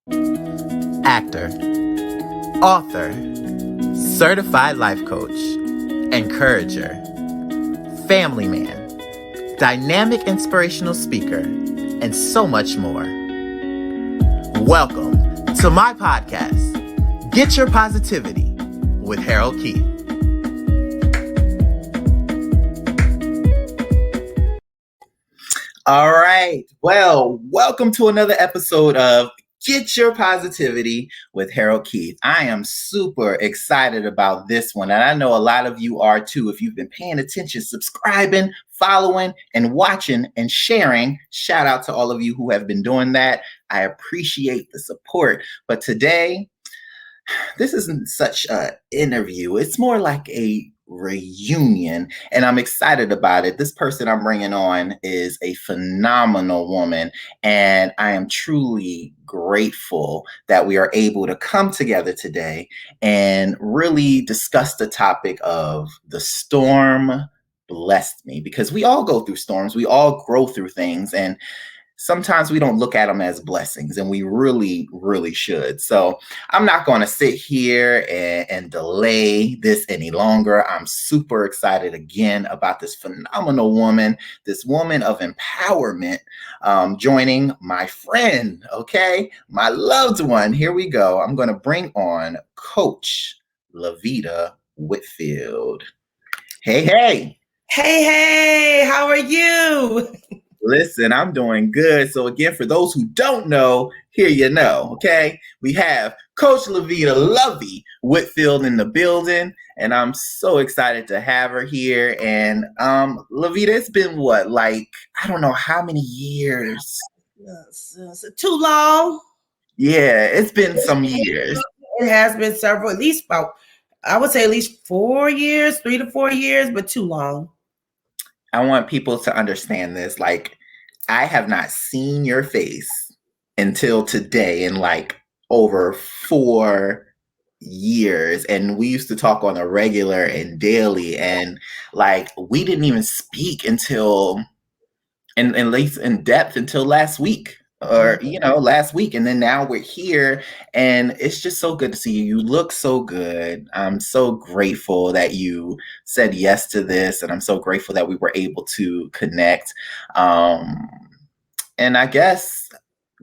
actor, author, certified life coach, encourager, family man, dynamic inspirational speaker, and so much more. Welcome to my podcast, Get Your Positivity with Harold Keith. All right. Well, welcome to another episode of Get Your Positivity with Harold Keith. I am super excited about this one, and I know a lot of you are too. If you've been paying attention, subscribing, following, and watching and sharing, shout out to all of you who have been doing that. I appreciate the support. But today, this isn't such an interview. It's more like a reunion, and I'm excited about it. This person I'm bringing on is a phenomenal woman, and I am truly grateful that we are able to come together today and really discuss the topic of the storm blessed me, because we all go through storms, we all grow through things, and sometimes we don't look at them as blessings, and we really, really should. So I'm not going to sit here and delay this any longer. I'm super excited again about this phenomenal woman, this woman of empowerment, joining my friend, okay? My loved one. Here we go. I'm going to bring on Coach Laveda Whitfield. Hey, hey. Hey, how are you? Listen, I'm doing good. So again, for those who don't know, here you know, okay? We have Coach Laveda Lovey Whitfield in the building, and I'm so excited to have her here. And Laveda, it's been what, like, I don't know how many years? Too long? Yeah, it's been some years. It has been several, at least about, I would say at least 4 years, 3 to 4 years, but too long. I want people to understand this. Like, I have not seen your face until today in like over 4 years. And we used to talk on a regular and daily. And like, we didn't even speak until, and at least in depth, until last week. Or, last week. And then now we're here, and it's just so good to see you. You look so good. I'm so grateful that you said yes to this, and I'm so grateful that we were able to connect. And I guess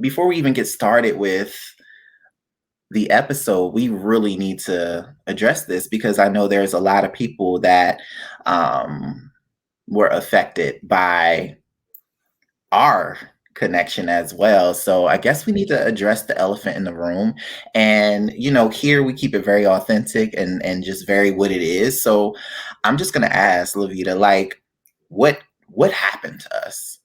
before we even get started with the episode, we really need to address this, because I know there's a lot of people that were affected by our connection as well. So I guess we need to address the elephant in the room. And, here we keep it very authentic and just very what it is. So I'm just going to ask Laveda, like, what happened to us?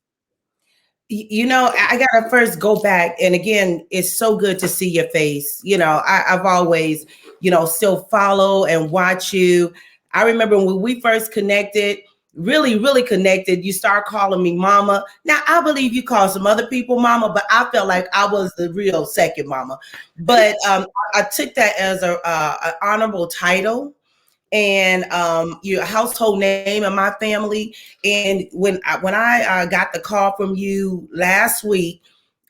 I got to first go back. And again, it's so good to see your face. I've always, still follow and watch you. I remember when we first connected, really connected. You start calling me mama. Now, I believe you call some other people mama, but I felt like I was the real second mama. But I took that as an honorable title and your household name in my family. And when I got the call from you last week,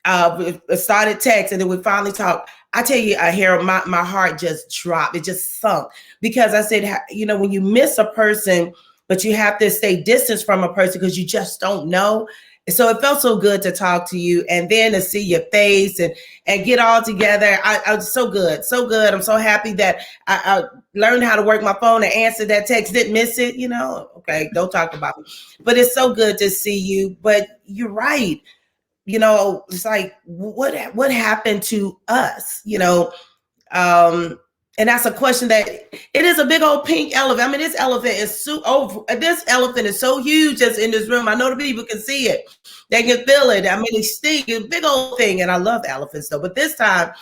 it started text, and then we finally talked. I tell you, Harold, my heart just dropped. It just sunk, because I said, when you miss a person, but you have to stay distance from a person because you just don't know. So it felt so good to talk to you, and then to see your face and get all together. I was so good, so good. I'm so happy that I learned how to work my phone and answer that text. Didn't miss it, Okay, don't talk about it. But it's so good to see you. But you're right. It's like, what happened to us? And that's a question that it is a big old pink elephant. I mean, this elephant is so huge just in this room. I know the people can see it. They can feel it. I mean, it's a big old thing. And I love elephants though. But this time,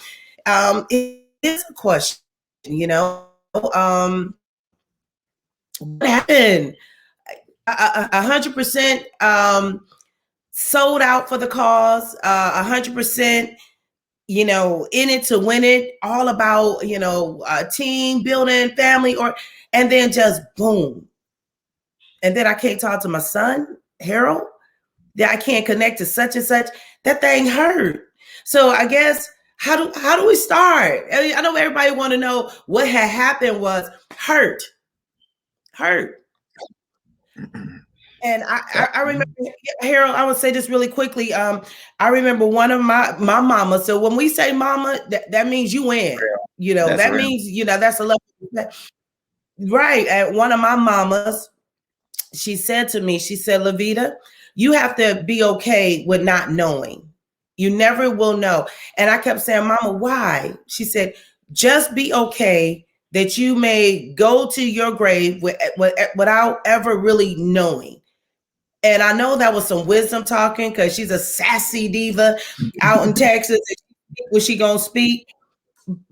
it is a question, what happened? 100% sold out for the cause, 100%, in it to win it, all about, team building, family, and then just boom. And then I can't talk to my son, Harold, that I can't connect to such and such. That thing hurt. So I guess how do we start? I know everybody want to know what had happened was hurt. And I remember, Harold, I would say this really quickly. I remember one of my mama. So when we say mama, that means you in. You know, That's that real. means, that's a level. Right. At one of my mamas, she said to me, she said, Laveda, you have to be okay with not knowing. You never will know. And I kept saying, Mama, why? She said, just be okay that you may go to your grave without ever really knowing. And I know that was some wisdom talking because she's a sassy diva out in Texas. Was she gonna speak?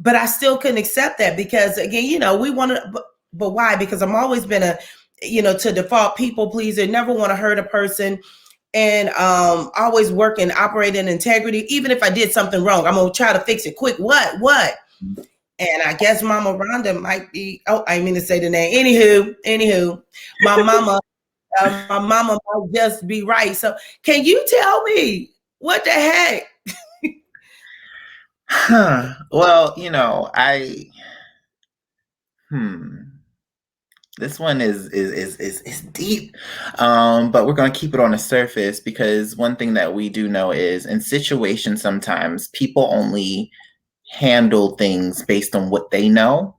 But I still couldn't accept that because again, we want to. But why? Because I'm always been to default people pleaser. Never want to hurt a person, and always work and operate in integrity. Even if I did something wrong, I'm gonna try to fix it quick. What? And I guess Mama Rhonda might be. Oh, I mean to say the name. Anywho, my mama. My mama might just be right. So can you tell me what the heck? Well, this one is deep, but we're going to keep it on the surface because one thing that we do know is in situations sometimes people only handle things based on what they know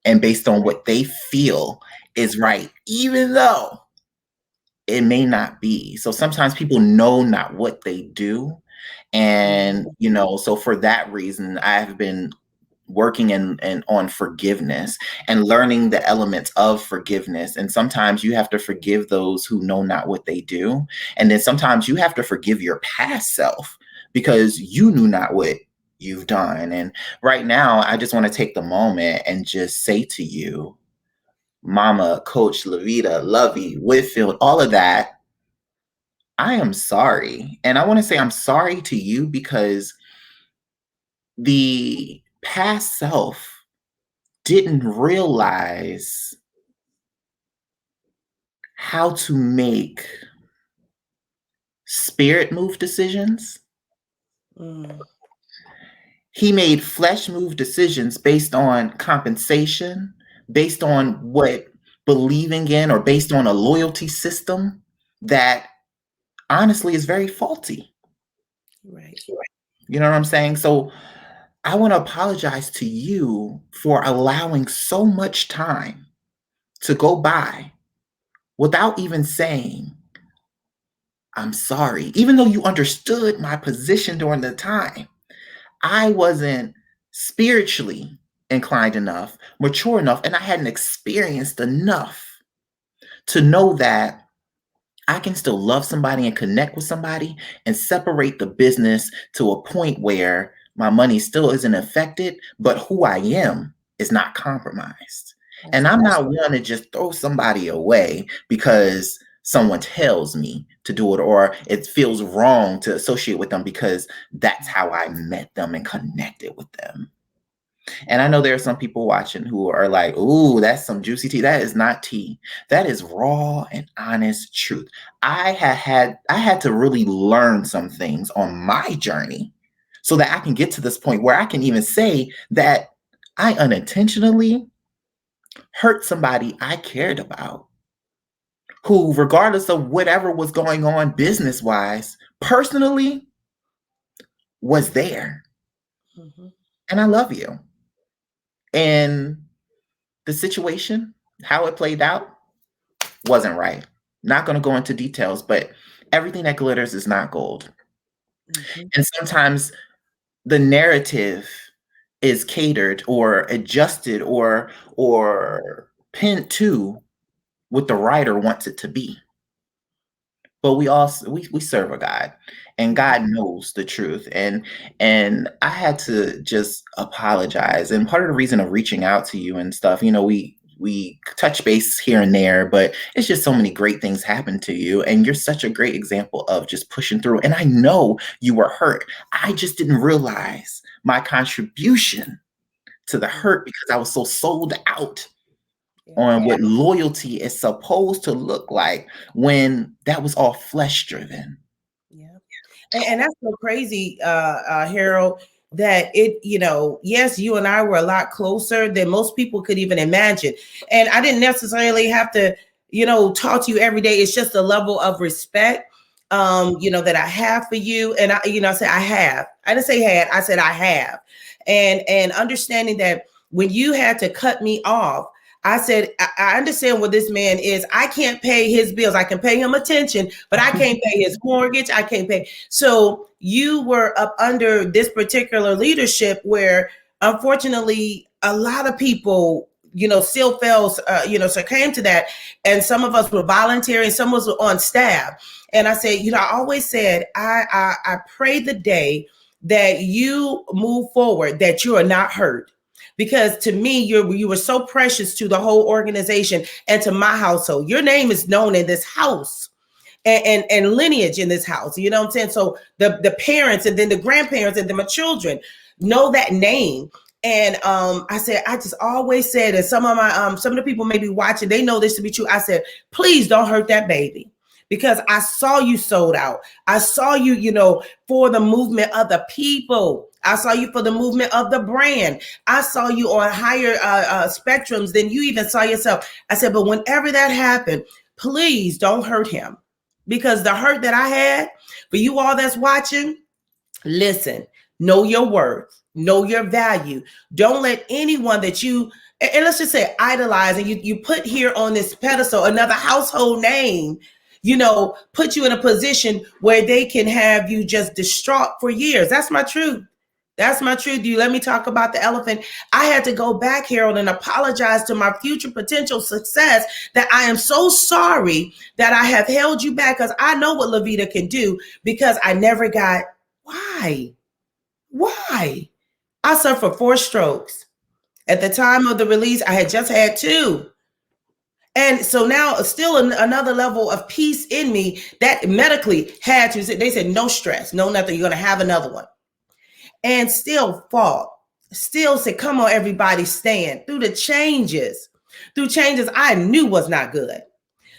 and based on what they feel is right, even though it may not be. So sometimes people know not what they do. And, so for that reason, I've been working and on forgiveness and learning the elements of forgiveness. And sometimes you have to forgive those who know not what they do. And then sometimes you have to forgive your past self because you knew not what you've done. And right now, I just want to take the moment and just say to you, Mama, Coach Laveda, Lovey, Whitfield, all of that, I am sorry. And I want to say I'm sorry to you because the past self didn't realize how to make spirit move decisions. He made flesh move decisions based on compensation, based on what believing in, or based on a loyalty system that honestly is very faulty. Right. You know what I'm saying? So I want to apologize to you for allowing so much time to go by without even saying, I'm sorry. Even though you understood my position during the time, I wasn't spiritually inclined enough, mature enough, and I hadn't experienced enough to know that I can still love somebody and connect with somebody and separate the business to a point where my money still isn't affected, but who I am is not compromised. And I'm not one to just throw somebody away because someone tells me to do it or it feels wrong to associate with them because that's how I met them and connected with them. And I know there are some people watching who are like, ooh, that's some juicy tea. That is not tea. That is raw and honest truth. I had to really learn some things on my journey so that I can get to this point where I can even say that I unintentionally hurt somebody I cared about, who, regardless of whatever was going on business-wise, personally was there. And I love you. And the situation, how it played out, wasn't right. Not going to go into details, but everything that glitters is not gold. And sometimes the narrative is catered or adjusted or pinned to what the writer wants it to be. But we serve a God, and God knows the truth. And I had to just apologize. And part of the reason of reaching out to you and stuff, we touch base here and there, but it's just so many great things happen to you. And you're such a great example of just pushing through. And I know you were hurt. I just didn't realize my contribution to the hurt because I was so sold out on what loyalty is supposed to look like when that was all flesh driven. Yeah. And that's so crazy, Harold, that it, yes, you and I were a lot closer than most people could even imagine. And I didn't necessarily have to, talk to you every day. It's just a level of respect, that I have for you. And I said, I have. I didn't say had, I said, I have. And understanding that when you had to cut me off, I said, I understand what this man is. I can't pay his bills. I can pay him attention, but I can't pay his mortgage. I can't pay. So you were up under this particular leadership where, unfortunately, a lot of people, still fell, succumbed to that. And some of us were voluntary, some of us were on staff. And I said, I always said, I pray the day that you move forward, that you are not hurt. Because to me, you were so precious to the whole organization and to my household. Your name is known in this house and lineage in this house. You know what I'm saying? So the parents and then the grandparents and then my children know that name. And I said, I just always said, and some of the people may be watching, they know this to be true. I said, please don't hurt that baby. Because I saw you sold out. I saw you, for the movement of the people. I saw you for the movement of the brand. I saw you on higher spectrums than you even saw yourself. I said, but whenever that happened, please don't hurt him. Because the hurt that I had, for you all that's watching, listen, know your worth, know your value. Don't let anyone that you, and let's just say idolize, and you put here on this pedestal another household name, put you in a position where they can have you just distraught for years. That's my truth. That's my truth. You let me talk about the elephant. I had to go back, Harold, and apologize to my future potential success that I am so sorry that I have held you back, because I know what Laveda can do, because I never got, why? I suffered 4 strokes. At the time of the release, I had just had 2. And so now still another level of peace in me that medically had to, they said, no stress, no nothing, you're going to have another one. And still fought, still said, come on, everybody stand. Through changes I knew was not good.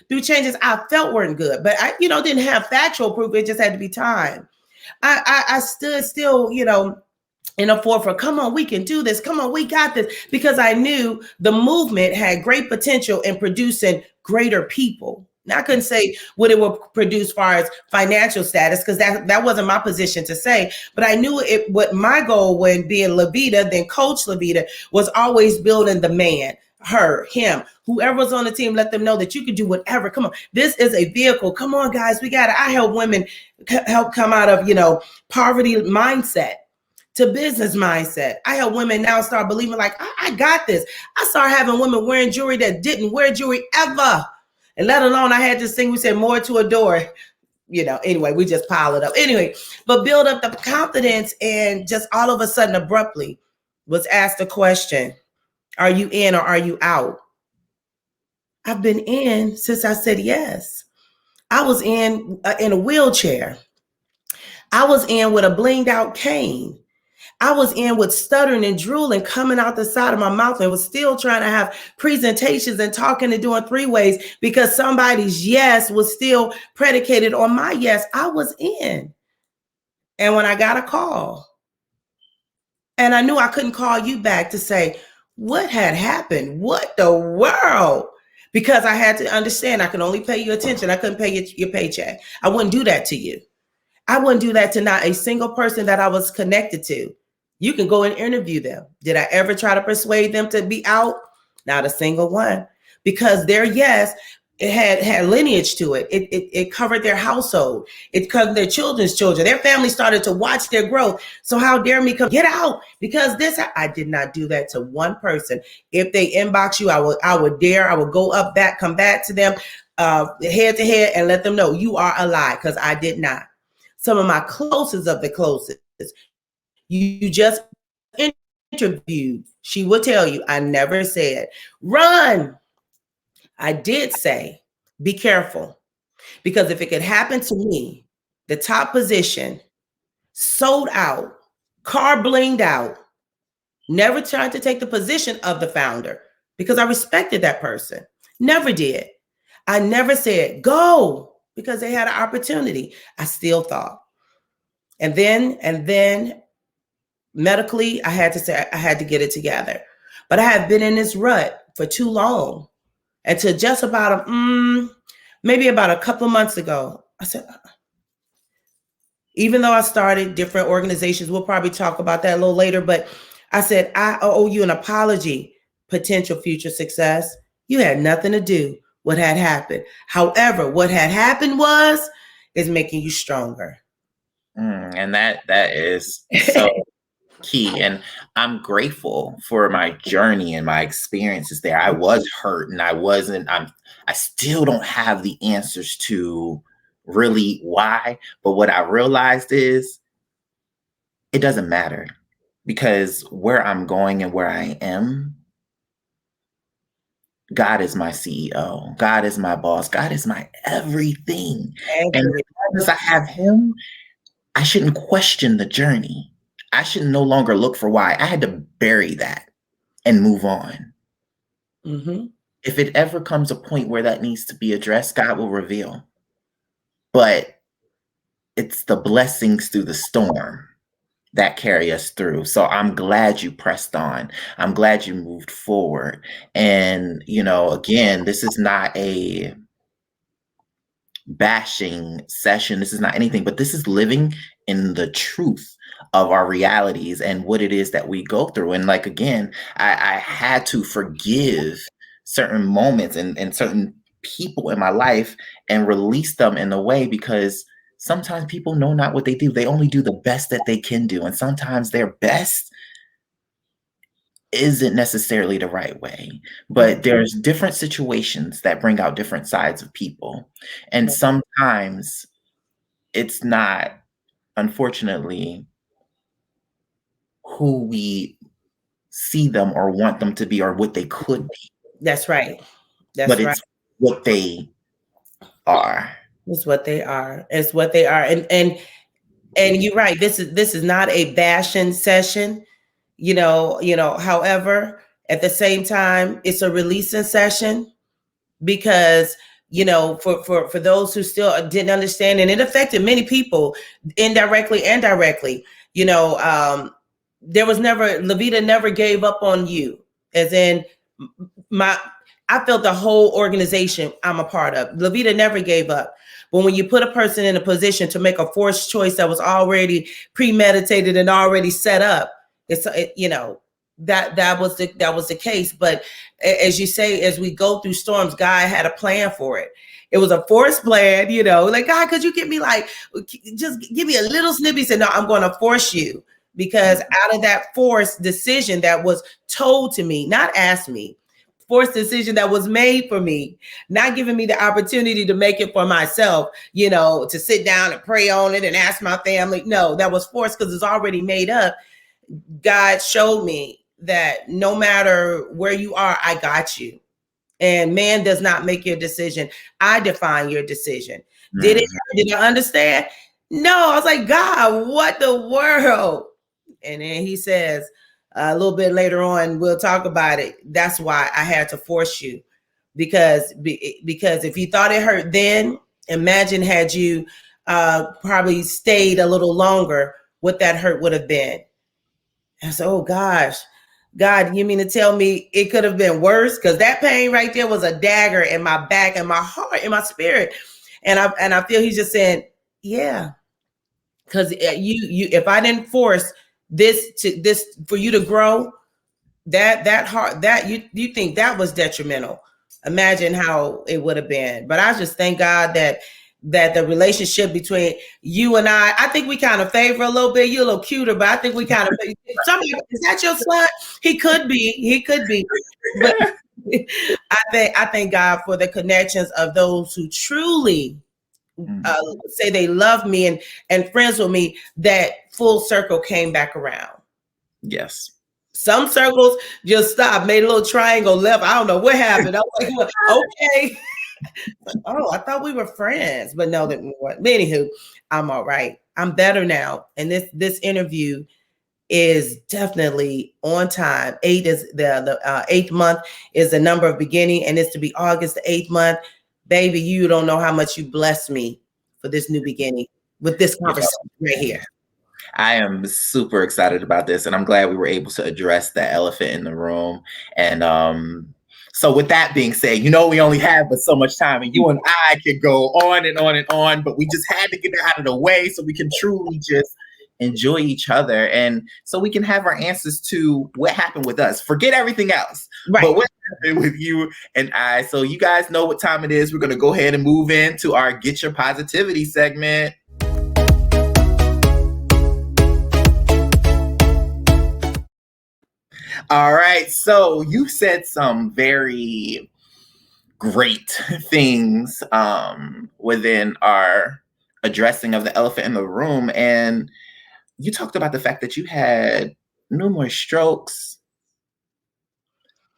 Through changes I felt weren't good, but I, didn't have factual proof. It just had to be time. I stood still, in a forefront. Come on, we can do this. Come on, we got this. Because I knew the movement had great potential in producing greater people. Now, I couldn't say what it would produce as far as financial status, because that wasn't my position to say. But I knew what my goal when being Laveda, then Coach Laveda, was always building the man, her, him, whoever was on the team. Let them know that you can do whatever. Come on, this is a vehicle. Come on, guys, we got it. I help women help come out of poverty mindset to business mindset. I help women now start believing like, I got this. I started having women wearing jewelry that didn't wear jewelry ever. And let alone, I had this thing, we said more to adore. Anyway, we just pile it up. Anyway, but build up the confidence, and just all of a sudden, abruptly, was asked the question, are you in or are you out? I've been in since I said yes. I was in a wheelchair. I was in with a blinged out cane. I was in with stuttering and drooling coming out the side of my mouth, and was still trying to have presentations and talking and doing 3-ways because somebody's yes was still predicated on my yes. I was in. And when I got a call, and I knew I couldn't call you back to say what had happened, what the world, because I had to understand I could only pay you attention. I couldn't pay your paycheck. I wouldn't do that to you. I wouldn't do that to not a single person that I was connected to. You can go and interview them. Did I ever try to persuade them to be out? Not a single one. Because their yes, it had lineage to it. It covered their household. It covered their children's children. Their family started to watch their growth. So how dare me come get out? Because I did not do that to one person. If they inbox you, I would go up back, come back to them head to head and let them know you are a lie, because I did not. Some of my closest of the closest, you just interviewed, she will tell you, I never said, run. I did say, be careful. Because if it could happen to me, the top position, sold out, car blinged out, never tried to take the position of the founder, because I respected that person. Never did. I never said, go, because they had an opportunity. I still thought. And then medically, I had to say I had to get it together. But I had been in this rut for too long. Until just about maybe about a couple of months ago, I said, even though I started different organizations, we'll probably talk about that a little later, but I said, I owe you an apology, potential future success. You had nothing to do with what had happened. However, what had happened is making you stronger. And that is so key. And I'm grateful for my journey and my experiences there. I was hurt and I still don't have the answers to really why. But what I realized is it doesn't matter, because where I'm going and where I am, God is my CEO. God is my boss. God is my everything. And as long as I have him, I shouldn't question the journey. I should no longer look for why. I had to bury that and move on. Mm-hmm. If it ever comes a point where that needs to be addressed, God will reveal. But it's the blessings through the storm that carry us through. So I'm glad you pressed on. I'm glad you moved forward. And, again, this is not a bashing session. This is not anything, but this is living in the truth of our realities and what it is that we go through. And like, again, I had to forgive certain moments and certain people in my life and release them in a way, because sometimes people know not what they do. They only do the best that they can do. And sometimes their best isn't necessarily the right way, but there's different situations that bring out different sides of people. And sometimes it's not, unfortunately, who we see them or want them to be or what they could be. That's right. But it's what they are. It's what they are. It's what they are. And you're right. This is not a bashing session. However, at the same time, it's a releasing session, because for those who still didn't understand, and it affected many people indirectly and directly. There was never, Laveda never gave up on you, as in I felt the whole organization I'm a part of. Laveda never gave up. But when you put a person in a position to make a forced choice that was already premeditated and already set up, that was the case. But as you say, as we go through storms, God had a plan for it. It was a forced plan, like, God, could you just give me a little snippet? He said, no, I'm going to force you, because out of that forced decision that was told to me, not asked me, forced decision that was made for me, not giving me the opportunity to make it for myself, to sit down and pray on it and ask my family. No, that was forced because it's already made up. God showed me that no matter where you are, I got you. And man does not make your decision. I define your decision. Did I understand? No, I was like, God, what the world? And then he says, a little bit later on, we'll talk about it. That's why I had to force you, because if you thought it hurt then, imagine had you probably stayed a little longer, what that hurt would have been. And so, oh gosh, God, you mean to tell me it could have been worse? Because that pain right there was a dagger in my back and my heart, in my spirit. And I feel he's just saying, yeah, because you if I didn't force this for you to grow, that heart, that you think that was detrimental. Imagine how it would have been. But I just thank God that the relationship between you and I think we kind of favor a little bit. You're a little cuter, but I think we kind of, is that your son? He could be. But I thank God for the connections of those who truly say they love me and friends with me, that full circle came back around. Yes. Some circles just stopped, made a little triangle left. I don't know what happened. I was like, okay. Oh, I thought we were friends, but no, that what. Anywho, I'm all right. I'm better now. And this interview is definitely on time. 8 is the 8th month is the number of beginning, and it's to be August the 8th month. Baby, you don't know how much you blessed me for this new beginning with this conversation right here. I am super excited about this, and I'm glad we were able to address the elephant in the room. And so, with that being said, we only have but so much time, and you and I could go on and on and on, but we just had to get it out of the way so we can truly just enjoy each other, and so we can have our answers to what happened with us. Forget everything else, Right. but what happened with you and I. So, you guys know what time it is. We're going to go ahead and move into our Get Your Positivity segment. All right. So you said some very great things within our addressing of the elephant in the room. And you talked about the fact that you had numerous strokes.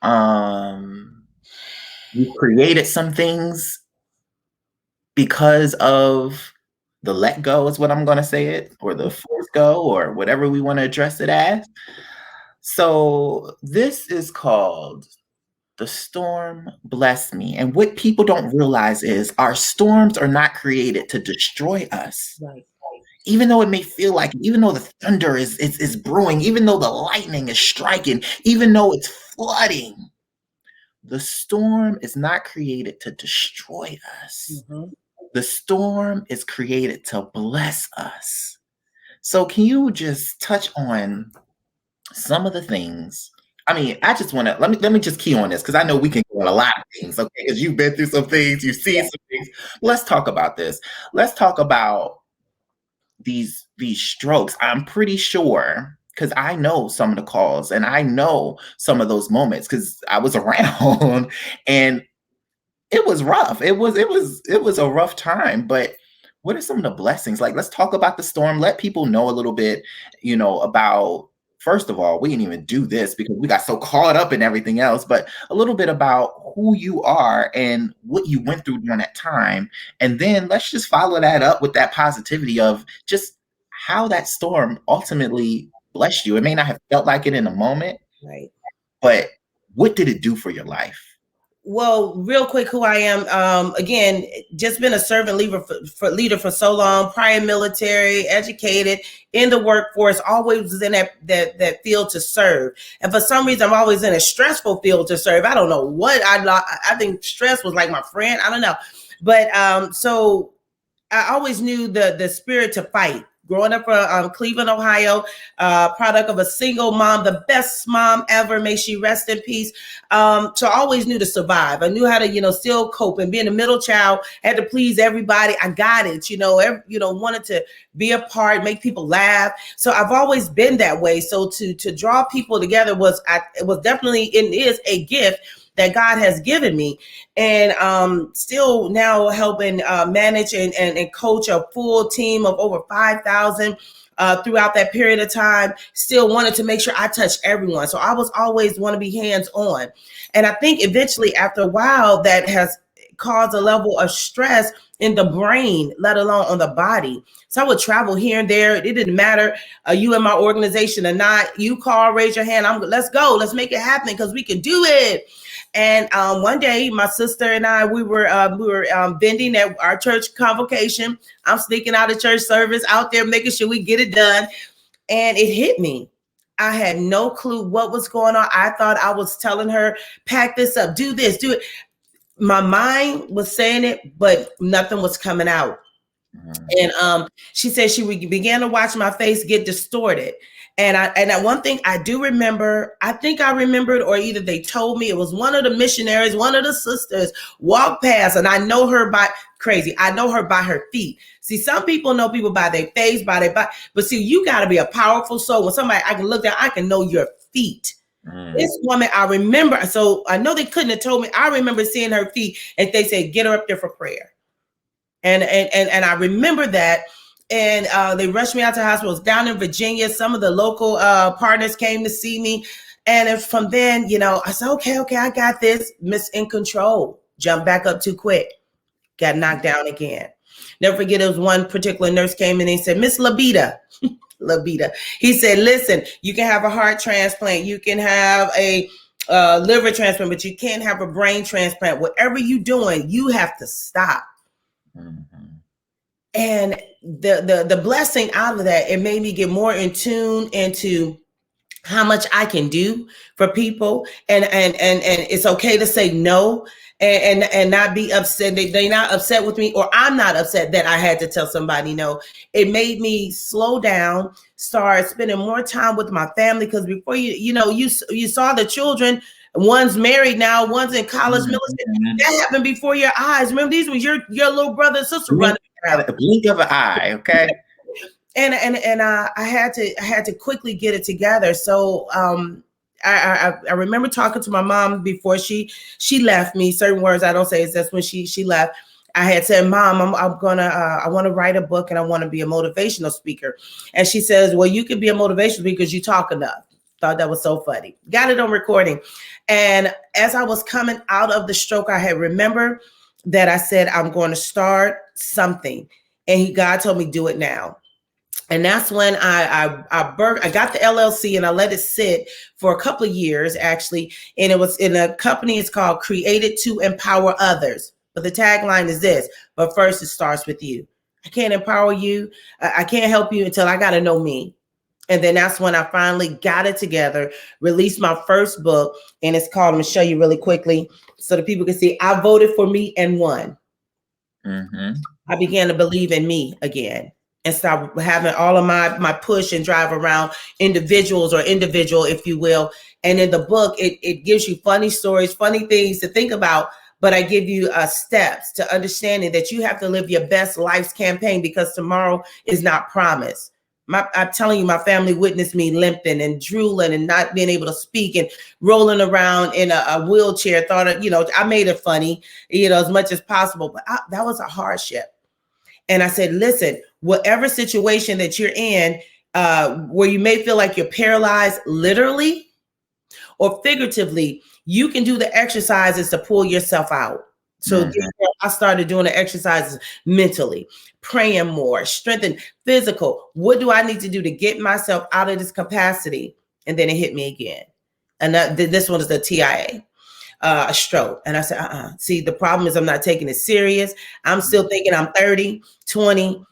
You created some things because of the let go, is what I'm going to say it, or the force go, or whatever we want to address it as. So this is called The Storm Blessed Me. And what people don't realize is our storms are not created to destroy us. Right. Even though it may feel like, even though the thunder is brewing, even though the lightning is striking, even though it's flooding, the storm is not created to destroy us. Mm-hmm. The storm is created to bless us. So can you just touch on some of the things? I mean, I just want to let me just key on this because I know we can go on a lot of things, okay? Because you've been through some things, you've seen some things. Let's talk about this. Let's talk about these strokes. I'm pretty sure because I know some of the calls and I know some of those moments because I was around and it was rough. It was a rough time, but what are some of the blessings? Like, let's talk about the storm. Let people know a little bit, about, first of all, we didn't even do this because we got so caught up in everything else, but a little bit about who you are and what you went through during that time. And then let's just follow that up with that positivity of just how that storm ultimately blessed you. It may not have felt like it in the moment, Right. but what did it do for your life? Well, real quick, who I am. Again, just been a servant leader for so long, prior military, educated, in the workforce, always was in that field to serve. And for some reason, I'm always in a stressful field to serve. I don't know what I think stress was like my friend. I don't know. But so I always knew the spirit to fight. Growing up from Cleveland, Ohio, product of a single mom, the best mom ever. May she rest in peace. So I always knew to survive. I knew how to, still cope. And being a middle child, had to please everybody. I got it. Wanted to be a part, make people laugh. So I've always been that way. So to draw people together was definitely, it is a gift that God has given me, and still now helping manage and coach a full team of over 5,000 throughout that period of time. Still wanted to make sure I touch everyone. So I was always want to be hands-on. And I think eventually after a while that has caused a level of stress in the brain, let alone on the body. So I would travel here and there. It didn't matter you in my organization or not. You call, raise your hand. Let's go. Let's make it happen because we can do it. And one day, my sister and I, we were vending at our church convocation. I'm sneaking out of church service, out there making sure we get it done. And it hit me. I had no clue what was going on. I thought I was telling her, pack this up, do this, do it. My mind was saying it, but nothing was coming out. And she said she began to watch my face get distorted. And one thing I do remember, I think I remembered, or either they told me, it was one of the missionaries, one of the sisters walked past, and I know her by her feet. See, some people know people by their face, by their body, but see, you got to be a powerful soul. When somebody I can look down, I can know your feet. This woman, I remember, so I know they couldn't have told me. I remember seeing her feet, and they said, "Get her up there for prayer." And I remember that. And they rushed me out to the hospital. It was down in Virginia. Some of the local partners came to see me. And from then, I said, okay, I got this. Miss in control. Jumped back up too quick. Got knocked down again. Never forget, it was one particular nurse came in and he said, Miss Laveda. Laveda. He said, listen, you can have a heart transplant. You can have a liver transplant, but you can't have a brain transplant. Whatever you're doing, you have to stop. Mm-hmm. And the blessing out of that, it made me get more in tune into how much I can do for people, and it's okay to say no, and not be upset. They're not upset with me, or I'm not upset that I had to tell somebody no. It made me slow down, start spending more time with my family, because before you saw the children. One's married now, one's in college, military. That happened before your eyes. Remember, these were your little brother and sister running around. The blink of an eye, okay. And I had to quickly get it together. So I remember talking to my mom before she left me. Certain words I don't say, is that's when she left. I had said, Mom, I want to write a book, and I want to be a motivational speaker. And she says, well, you can be a motivational speaker because you talk enough. Thought that was so funny. Got it on recording. And as I was coming out of the stroke, I had remembered that I said, I'm going to start something. And God told me, do it now. And that's when I got the LLC, and I let it sit for a couple of years, actually. And it was in a company, it's called Created to Empower Others. But the tagline is this: but first, it starts with you. I can't empower you. I can't help you until I got to know me. And then that's when I finally got it together, released my first book, and it's called, I'm going to show you really quickly so that people can see, I voted for me and won. Mm-hmm. I began to believe in me again and stop having all of my push and drive around individual, if you will. And in the book, it gives you funny stories, funny things to think about, but I give you steps to understanding that you have to live your best life's campaign, because tomorrow is not promised. I'm telling you, my family witnessed me limping and drooling and not being able to speak and rolling around in a wheelchair. Thought, I made it funny, as much as possible, but that was a hardship. And I said, listen, whatever situation that you're in, where you may feel like you're paralyzed, literally or figuratively, you can do the exercises to pull yourself out. So I started doing the exercises mentally, praying more, strengthen physical. What do I need to do to get myself out of this capacity? And then it hit me again. And this one is the TIA, a stroke. And I said, See, the problem is I'm not taking it serious. I'm still thinking I'm 30, 20,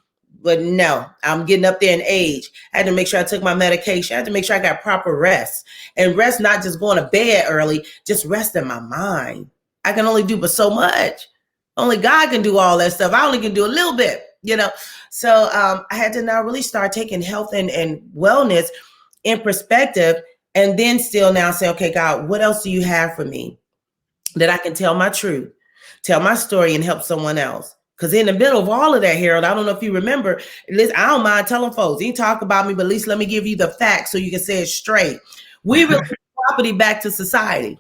but no, I'm getting up there in age. I had to make sure I took my medication. I had to make sure I got proper rest. And rest, not just going to bed early, just rest in my mind. I can only do but so much. Only God can do all that stuff. I only can do a little bit, So I had to now really start taking health and wellness in perspective, and then still now say, okay, God, what else do you have for me that I can tell my truth, tell my story, and help someone else? Because in the middle of all of that, Harold, I don't know if you remember, listen, I don't mind telling folks, you talk about me, but at least let me give you the facts so you can say it straight. We released property back to society.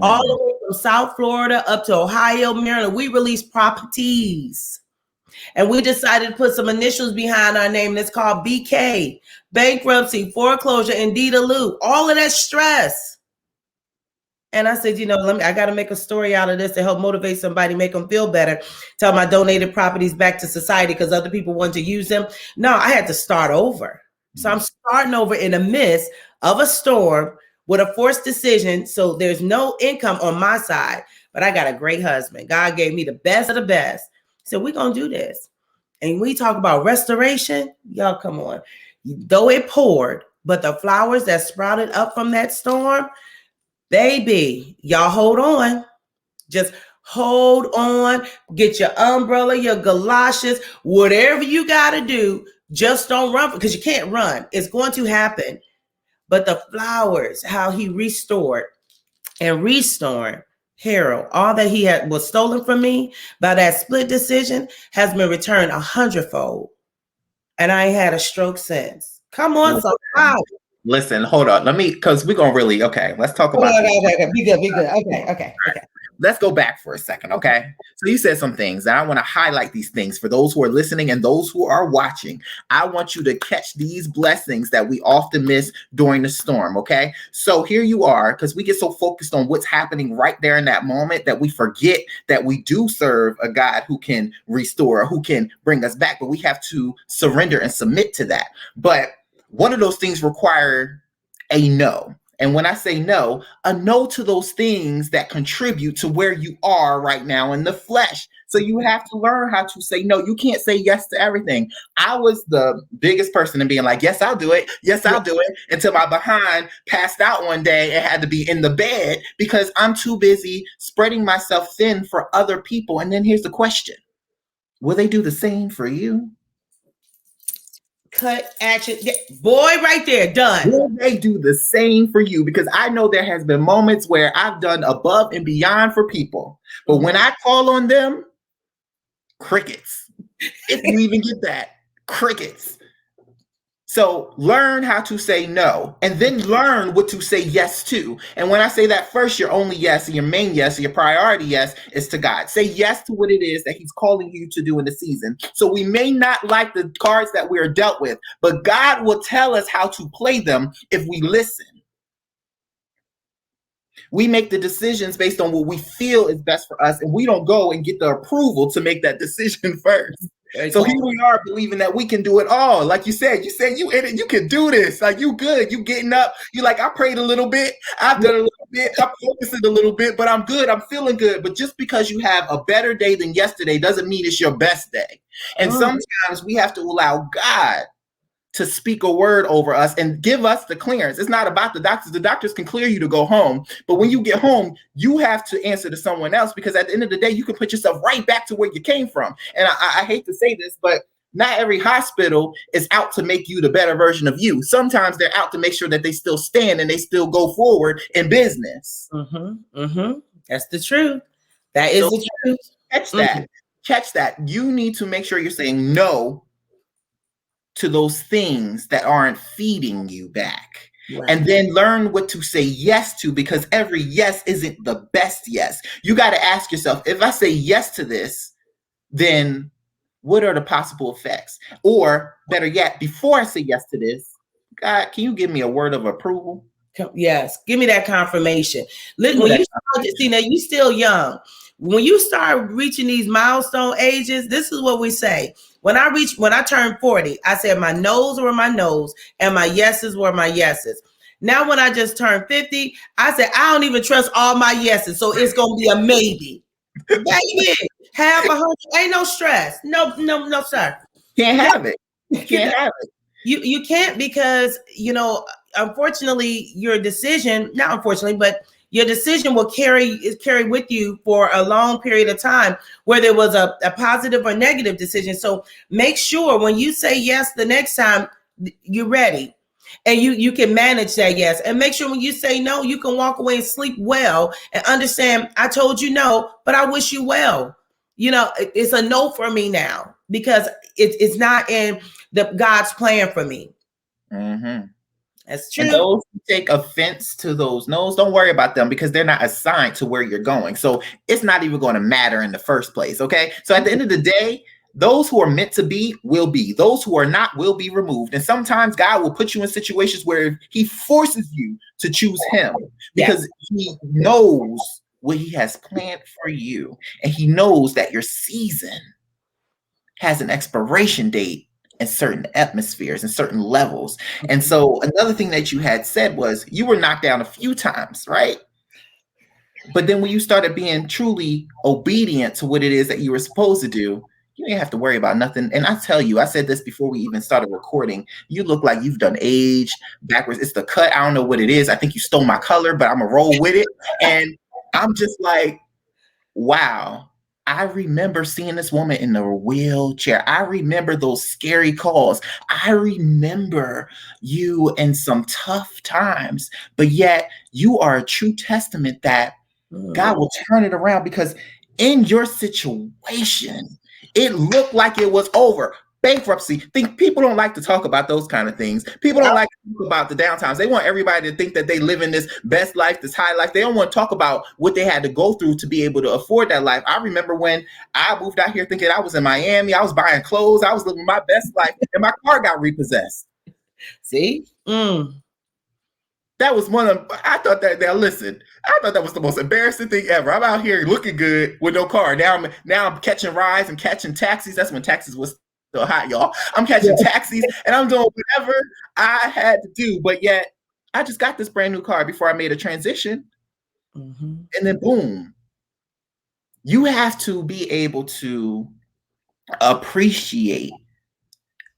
All the way from South Florida up to Ohio, Maryland, we released properties. And we decided to put some initials behind our name. That's called BK, bankruptcy, foreclosure, and deed of lieu. All of that stress. And I said, I got to make a story out of this to help motivate somebody, make them feel better. Tell them I donated properties back to society because other people wanted to use them. No, I had to start over. So I'm starting over in the midst of a storm, with a forced decision. So there's no income on my side, but I got a great husband. God gave me the best of the best. So we're going to do this. And we talk about restoration. Y'all come on. Though it poured, but the flowers that sprouted up from that storm, baby, y'all hold on. Just hold on. Get your umbrella, your galoshes, whatever you got to do. Just don't run, because you can't run. It's going to happen. But the flowers, how he restored and restored Harold, all that he had was stolen from me by that split decision has been returned 100-fold. And I ain't had a stroke since. Come on, so wow. Listen, hold on. Because we're going to really, let's talk about okay. Be good. Okay. Let's go back for a second, okay? So you said some things, and I want to highlight these things for those who are listening and those who are watching. I want you to catch these blessings that we often miss during the storm, okay? So here you are, because we get so focused on what's happening right there in that moment that we forget that we do serve a God who can restore, who can bring us back, but we have to surrender and submit to that. But one of those things require a no. And when I say no, a no to those things that contribute to where you are right now in the flesh. So you have to learn how to say no. You can't say yes to everything. I was the biggest person in being like, yes, I'll do it. Yes, I'll do it. Until my behind passed out one day and had to be in the bed because I'm too busy spreading myself thin for other people. And then here's the question. Will they do the same for you? Cut action. Boy, right there, done. Will they do the same for you? Because I know there has been moments where I've done above and beyond for people. But when I call on them, crickets. If you even get that, crickets. So learn how to say no, and then learn what to say yes to. And when I say that, first, your only yes and your main yes and your priority yes is to God. Say yes to what it is that he's calling you to do in the season. So we may not like the cards that we are dealt with, but God will tell us how to play them if we listen. We make the decisions based on what we feel is best for us, and we don't go and get the approval to make that decision first. So here we are believing that we can do it all. Like you said you in it, you can do this. Like you good, you getting up. You like, I prayed a little bit. I've done a little bit. I'm focusing a little bit, but I'm good. I'm feeling good. But just because you have a better day than yesterday doesn't mean it's your best day. And sometimes we have to allow God to speak a word over us and give us the clearance. It's not about the doctors. The doctors can clear you to go home. But when you get home, you have to answer to someone else, because at the end of the day, you can put yourself right back to where you came from. And I hate to say this, but not every hospital is out to make you the better version of you. Sometimes they're out to make sure that they still stand and they still go forward in business. That's the truth. That is the truth. Catch that. Catch that. You need to make sure you're saying no to those things that aren't feeding you back. Right. And then learn what to say yes to, because every yes isn't the best yes. You got to ask yourself, if I say yes to this, then what are the possible effects? Or better yet, before I say yes to this, God, can you give me a word of approval? Yes, give me that confirmation. When you start, see, now you still young. When you start reaching these milestone ages, this is what we say. When I turned 40, I said my no's were my no's and my yeses were my yeses. Now, when I just turned 50, I said, I don't even trust all my yeses. So it's going to be a maybe. Baby, have 100, ain't no stress. No, sir. Can't have it. Can't have it. You can't, because, unfortunately, your decision, not unfortunately, but your decision will carry with you for a long period of time, whether it was a positive or negative decision. So make sure when you say yes the next time, you're ready and you can manage that yes. And make sure when you say no, you can walk away and sleep well and understand, I told you no, but I wish you well. It's a no for me now, because it's not in God's plan for me. That's true. And those who take offense to those no's, don't worry about them, because they're not assigned to where you're going. So it's not even going to matter in the first place. Okay. So at the end of the day, those who are meant to be will be. Those who are not will be removed. And sometimes God will put you in situations where he forces you to choose him, because he knows what he has planned for you. And he knows that your season has an expiration date in certain atmospheres and certain levels. And so another thing that you had said was you were knocked down a few times, right? But then when you started being truly obedient to what it is that you were supposed to do, you didn't have to worry about nothing. And I tell you, I said this before we even started recording, you look like you've done age backwards. It's the cut. I don't know what it is. I think you stole my color, but I'm gonna roll with it. And I'm just like, wow. I remember seeing this woman in a wheelchair. I remember those scary calls. I remember you in some tough times, but yet you are a true testament that God will turn it around, because in your situation, it looked like it was over. Bankruptcy. People don't like to talk about those kind of things. People don't like to talk about the downtimes. They want everybody to think that they live in this best life, this high life. They don't want to talk about what they had to go through to be able to afford that life. I remember when I moved out here thinking I was in Miami, I was buying clothes, I was living my best life, and my car got repossessed. See? That was one of, I thought that was the most embarrassing thing ever. I'm out here looking good with no car. Now I'm catching rides and catching taxis. That's when taxis was still hot, y'all. I'm catching taxis and I'm doing whatever I had to do, but yet I just got this brand new car before I made a transition. Mm-hmm. And then boom. You have to be able to appreciate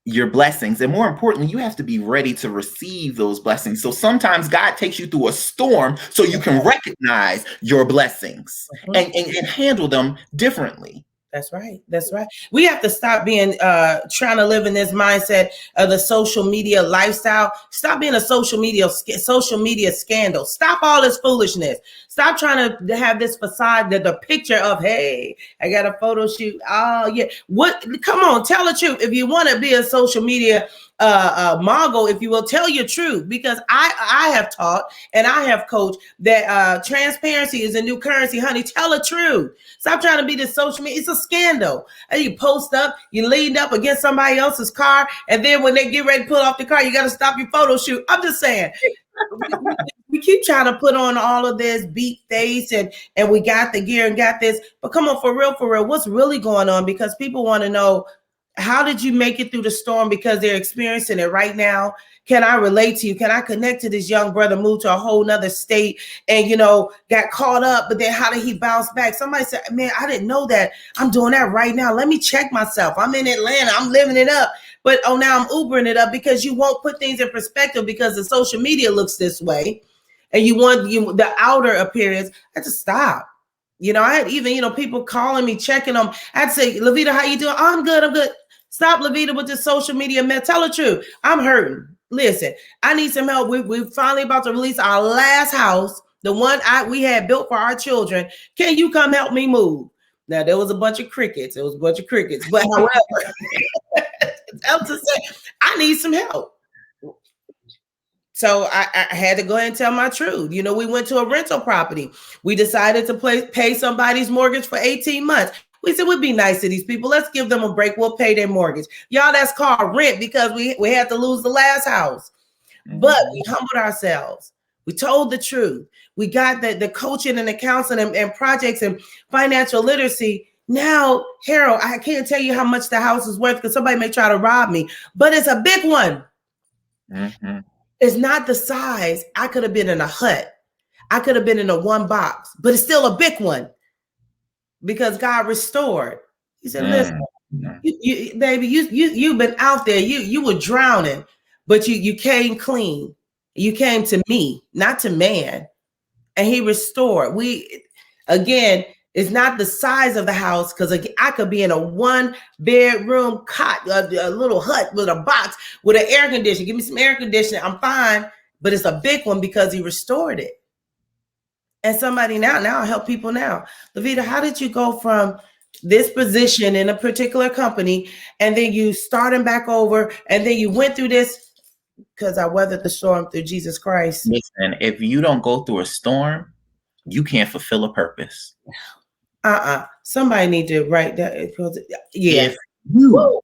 your blessings. And more importantly, you have to be ready to receive those blessings. So sometimes God takes you through a storm so you can recognize your blessings and handle them differently. That's right. That's right. We have to stop being trying to live in this mindset of the social media lifestyle. Stop being a social media scandal. Stop all this foolishness. Stop trying to have this facade, the picture of, hey, I got a photo shoot. Oh yeah. What? Come on, tell the truth. If you want to be a social media mogul, if you will, tell your truth, because I have taught and I have coached that transparency is a new currency, honey. Tell the truth. Stop trying to be the social media. It's a scandal. And you post up, you leaned up against somebody else's car, and then when they get ready to pull off the car, you got to stop your photo shoot. I'm just saying. We keep trying to put on all of this beat face and we got the gear and got this, but come on, for real, what's really going on? Because people want to know, how did you make it through the storm? Because they're experiencing it right now. Can I relate to you? Can I connect to this young brother, moved to a whole nother state and, got caught up, but then how did he bounce back? Somebody said, man, I didn't know that. I'm doing that right now. Let me check myself. I'm in Atlanta. I'm living it up. But, now I'm Ubering it up, because you won't put things in perspective because the social media looks this way and you want the outer appearance. I had to stop. I had even, people calling me, checking them. I'd say, Laveda, how you doing? Oh, I'm good. Stop, Laveda, with the social media, man. Tell the truth. I'm hurting. Listen, I need some help. We're finally about to release our last house, the one we had built for our children. Can you come help me move? Now, there was a bunch of crickets. But however, I need some help. So I had to go ahead and tell my truth. We went to a rental property. We decided to pay somebody's mortgage for 18 months. We said, we'd be nice to these people. Let's give them a break. We'll pay their mortgage. Y'all, that's called rent, because we had to lose the last house. But we humbled ourselves. We told the truth. We got the coaching and the counseling and projects and financial literacy. Now, Harold, I can't tell you how much the house is worth, because somebody may try to rob me, but it's a big one. Mm-hmm. It's not the size. I could have been in a hut. I could have been in a one box, but it's still a big one, because God restored. He said, listen, baby, you've been out there. You were drowning, but you came clean. You came to me, not to man. And he restored. Again, it's not the size of the house, because I could be in a 1-bedroom cot, a little hut with a box with an air conditioner. Give me some air conditioning. I'm fine. But it's a big one because he restored it. And somebody now I help people now. Laveda, how did you go from this position in a particular company, and then you starting back over, and then you went through this? Because I weathered the storm through Jesus Christ. Listen, if you don't go through a storm, you can't fulfill a purpose. Somebody need to write that. Yeah. If you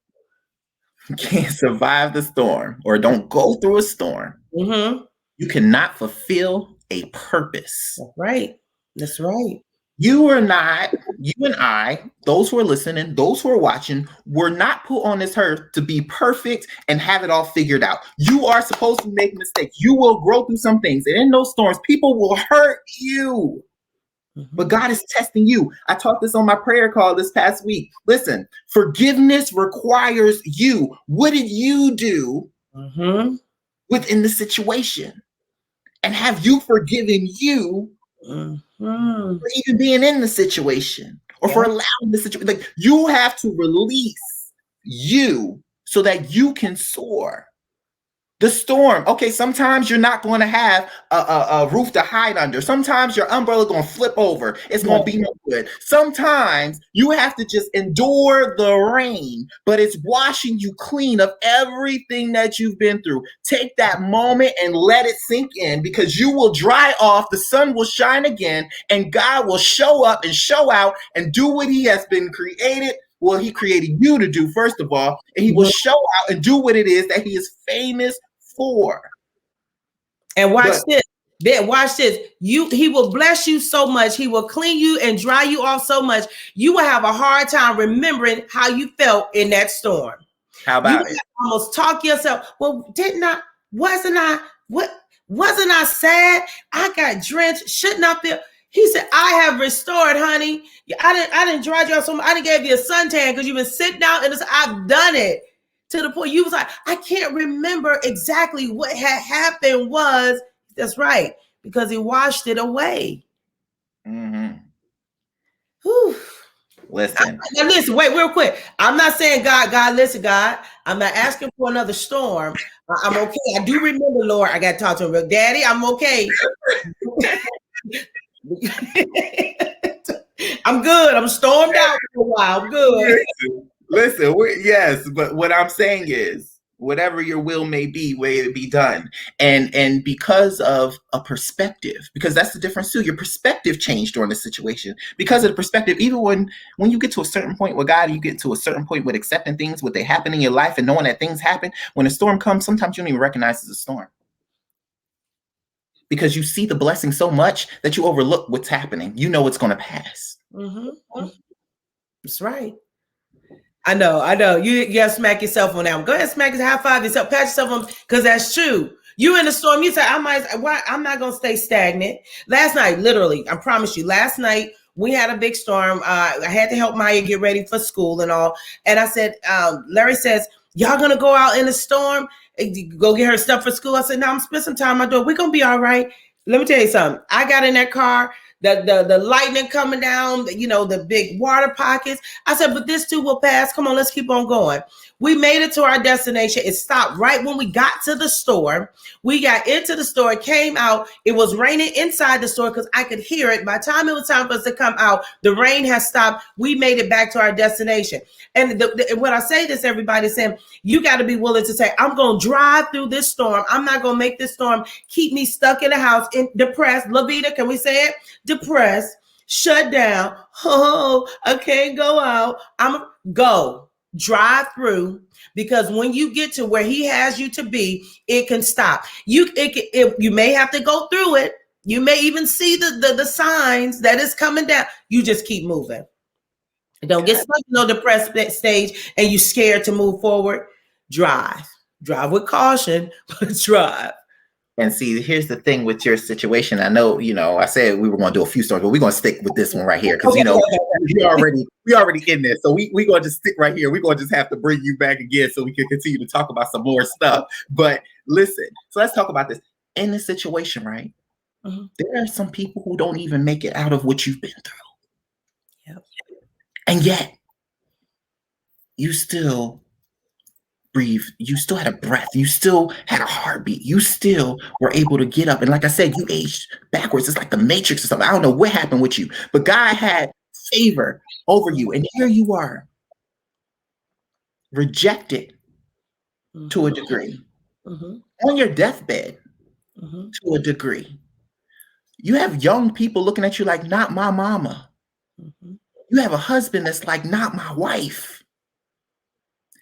can't survive the storm or don't go through a storm, you cannot fulfill a purpose. That's right. You and I, those who are listening, those who are watching, were not put on this earth to be perfect and have it all figured out. You are supposed to make mistakes. You will grow through some things. And in those storms, people will hurt you. But God is testing you. I taught this on my prayer call this past week. Listen, forgiveness requires you. What did you do within the situation? And have you forgiven you for even being in the situation, or for allowing the situation? Like, you have to release you so that you can soar. The storm. Okay, sometimes you're not going to have a roof to hide under. Sometimes your umbrella going to flip over. It's going to be no good. Sometimes you have to just endure the rain, but it's washing you clean of everything that you've been through. Take that moment and let it sink in, because you will dry off, the sun will shine again, and God will show up and show out and do what he has been created. Well, he created you to do, first of all, and he will show out and do what it is that he is famous for. And watch this. Then watch this. He will bless you so much. He will clean you and dry you off so much. You will have a hard time remembering how you felt in that storm. How about it? Almost talk yourself. Well, wasn't I? What Wasn't I sad? I got drenched. Shouldn't I feel? He said, I have restored, honey. I didn't dry you out so much. I didn't give you a suntan because you've been sitting out and I've done it. To the point you was like, I can't remember exactly what had happened was. That's right. Because he washed it away. Mm-hmm. Whew. Listen. Now listen, wait, real quick. I'm not saying God, listen, God. I'm not asking for another storm. I'm okay. I do remember, Lord. I got to talk to him. Daddy, I'm okay. I'm good. I'm stormed out for a while. I'm good. Listen, yes, but what I'm saying is, whatever your will may be, may it be done. And because of a perspective, because that's the difference too. Your perspective changed during the situation. Because of the perspective, even when you get to a certain point with God, you get to a certain point with accepting things, what they happen in your life and knowing that things happen. When a storm comes, sometimes you don't even recognize it's a storm. Because you see the blessing so much that you overlook what's happening. You know it's going to pass. Mm-hmm. That's right. I know. You gotta smack yourself on that one. Go ahead, smack high five yourself, pat yourself on, because that's true. You in the storm, you say, I'm not gonna stay stagnant. Last night, literally, I promise you, last night we had a big storm. I had to help Maya get ready for school and all. And I said, Larry says, y'all gonna go out in the storm, go get her stuff for school. I said, no, I'm spending some time on my door. We're gonna be all right. Let me tell you something. I got in that car. The lightning coming down, the big water pockets. I said, but this too will pass. Come on, let's keep on going. We made it to our destination. It stopped right when we got to the store. We got into the store, came out. It was raining inside the store because I could hear it. By the time it was time for us to come out, the rain has stopped. We made it back to our destination. And when I say this, everybody's saying, you got to be willing to say, I'm going to drive through this storm. I'm not going to make this storm keep me stuck in the house, depressed. Laveda, can we say it? Depressed, shut down. Oh, I can't go out. Drive through, because when you get to where he has you to be, it can stop. You may have to go through it. You may even see the signs that it's coming down. You just keep moving. Don't get stuck in no depressed stage and you scared to move forward. Drive with caution, but drive. And see, here's the thing with your situation. I know, I said we were going to do a few stories, but we're going to stick with this one right here because, we already in there. So we're going to just stick right here. We're going to just have to bring you back again so we can continue to talk about some more stuff. But listen, so let's talk about this. In this situation, right? Mm-hmm. There are some people who don't even make it out of what you've been through. Yep. And yet, you still breathe, you still had a breath, you still had a heartbeat, you still were able to get up. And like I said, you aged backwards. It's like the Matrix or something. I don't know what happened with you, but God had favor over you. And here you are, rejected to a degree, on your deathbed to a degree. You have young people looking at you like, not my mama. You have a husband that's like, not my wife.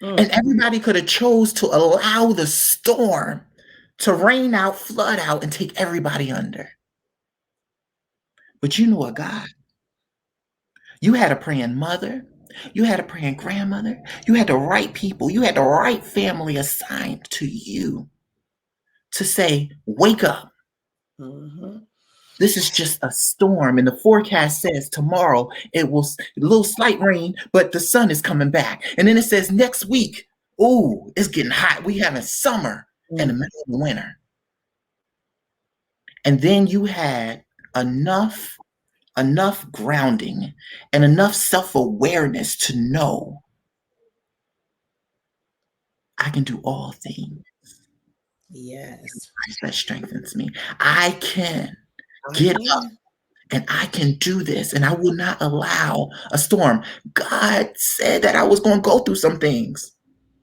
And everybody could have chose to allow the storm to rain out, flood out, and take everybody under. But you know a God. You had a praying mother. You had a praying grandmother. You had the right people. You had the right family assigned to you to say, wake up. This is just a storm. And the forecast says tomorrow it will a little slight rain, but the sun is coming back. And then it says next week, it's getting hot. We having summer in the middle of the winter. And then you had enough grounding and enough self-awareness to know I can do all things. Yes. That strengthens me. I can get up and I can do this, and I will not allow a storm. God said that I was going to go through some things.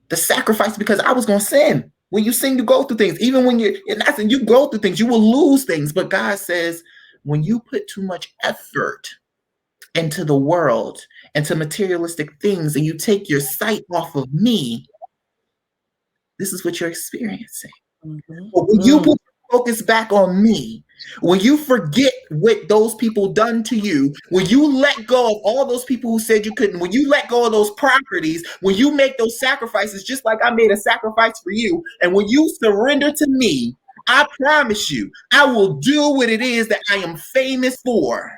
The sacrifice, because I was going to sin. When you sin, you go through things. Even when you go through things, you will lose things. But God says, when you put too much effort into the world, into materialistic things, and you take your sight off of me, this is what you're experiencing. But when you put focus back on me, when you forget what those people done to you, when you let go of all those people who said you couldn't, when you let go of those properties, when you make those sacrifices, just like I made a sacrifice for you, and when you surrender to me, I promise you, I will do what it is that I am famous for.